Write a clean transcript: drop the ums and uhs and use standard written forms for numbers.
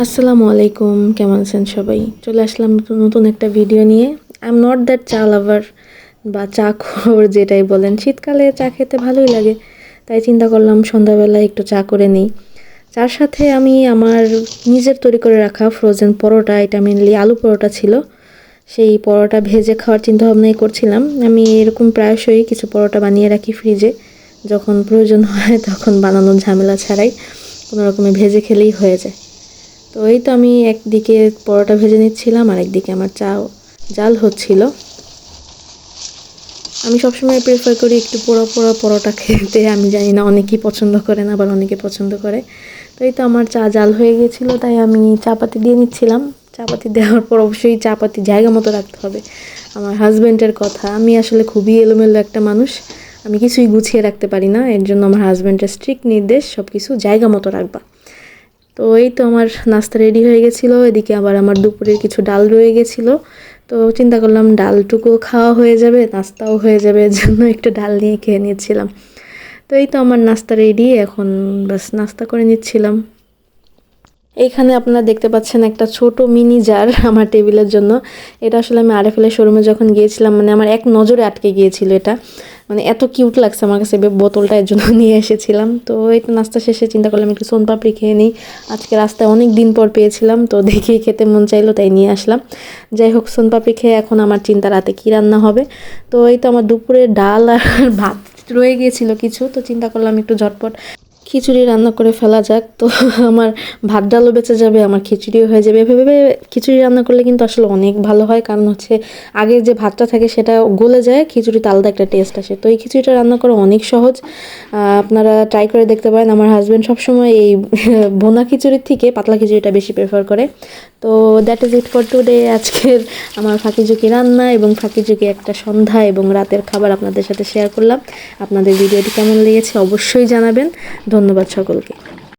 আসসালামু আলাইকুম, কেমন আছেন সবাই? চলে আসলাম নতুন একটা ভিডিও নিয়ে। আই এম নট দ্যাট চা লাভার বা চা খোর যেটাই বলেন। শীতকালে চা খেতে ভালোই লাগে, তাই চিন্তা করলাম সন্ধ্যাবেলায় একটু চা করে নিই। চার সাথে আমি আমার নিজের তৈরি করে রাখা ফ্রোজেন পরোটা, এটা মেনলি আলু পরোটা ছিল, সেই পরোটা ভেজে খাওয়ার চিন্তাভাবনাই করছিলাম। আমি এরকম প্রায়শই কিছু পরোটা বানিয়ে রাখি ফ্রিজে, যখন প্রয়োজন হয় তখন বানানোর ঝামেলা ছাড়াই কোনো রকমে ভেজে খেলেই হয়ে যায়। তো এই তো আমি একদিকে পরোটা ভেজে নিচ্ছিলাম আর একদিকে আমার চা জাল হচ্ছিল। আমি সবসময় প্রেফার করি একটু পোড়া পোড়া পরোটা খেতে। আমি জানি না অনেকেই পছন্দ করে না, আবার অনেকে পছন্দ করে। তো এই তো আমার চা জাল হয়ে গিয়েছিলো, তাই আমি চা পাতি দিয়ে নিচ্ছিলাম। চা পাতি দেওয়ার পর অবশ্যই চা পাতি জায়গা মতো রাখতে হবে। আমার হাজব্যান্ডের কথা, আমি আসলে খুবই এলোমেলো একটা মানুষ, আমি কিছুই গুছিয়ে রাখতে পারি না। এর জন্য আমার হাজব্যান্ডের স্ট্রিক্ট নির্দেশ, সব কিছু জায়গা মতো রাখবা। তো এই তো আমার নাস্তা রেডি হয়ে গেছিলো। এদিকে আবার আমার দুপুরের কিছু ডাল রয়ে গেছিলো, তো চিন্তা করলাম ডালটুকুও খাওয়া হয়ে যাবে, নাস্তাও হয়ে যাবে, এর জন্য একটু ডাল নিয়ে খেয়ে নিচ্ছিলাম। তো এই তো আমার নাস্তা রেডি, এখন বাস নাস্তা করে নিচ্ছিলাম। এইখানে আপনারা দেখতে পাচ্ছেন একটা ছোট মিনি জার আমার টেবিলের জন্য। এটা আসলে আমি আরএফএল শোরুমে যখন গিয়েছিলাম, মানে আমার এক নজরে আটকে গিয়েছিল এটা, মানে এত কিউট লাগছে আমার কাছে বোতলটা, এর জন্য নিয়ে এসেছিলাম। তো এই তো নাস্তা শেষে চিন্তা করলাম একটু সোনপাপড়ি খেয়ে নিই। আজকে রাস্তায় অনেক দিন পর পেয়েছিলাম, তো দেখেই খেতে মন চাইলো, তাই নিয়ে আসলাম। যাই হোক, সোনপাপড়ি খেয়ে এখন আমার চিন্তা রাতে কী রান্না হবে। তো এই তো আমার দুপুরে ডাল আর ভাত রয়ে গিয়েছিল কিছু, তো চিন্তা করলাম একটু ঝটপট খিচুড়ি রান্না করে ফেলা যাক। তো আমার ভাত ডালও বেঁচে যাবে, আমার খিচুড়িও হয়ে যাবে। এভাবে খিচুড়ি রান্না করলে কিন্তু আসলে অনেক ভালো হয়, কারণ হচ্ছে আগের যে ভাতটা থাকে সেটা গলে যায়, খিচুড়িতে আলাদা একটা টেস্ট আসে। তো এই খিচুড়িটা রান্না করা অনেক সহজ, আপনারা ট্রাই করে দেখতে পারেন। আমার হাজব্যান্ড সবসময় এই ভুনা খিচুড়ির থেকে পাতলা খিচুড়িটা বেশি প্রেফার করে। তো that is it for today. আজকের আমার ফাঁকিঝুঁকি রান্না এবং ফাঁকিঝুঁকি একটা সন্ধ্যা এবং রাতের খাবার আপনাদের সাথে শেয়ার করলাম। আপনাদের ভিডিওটি কেমন লেগেছে অবশ্যই জানাবেন। ধন্যবাদ সকলকে।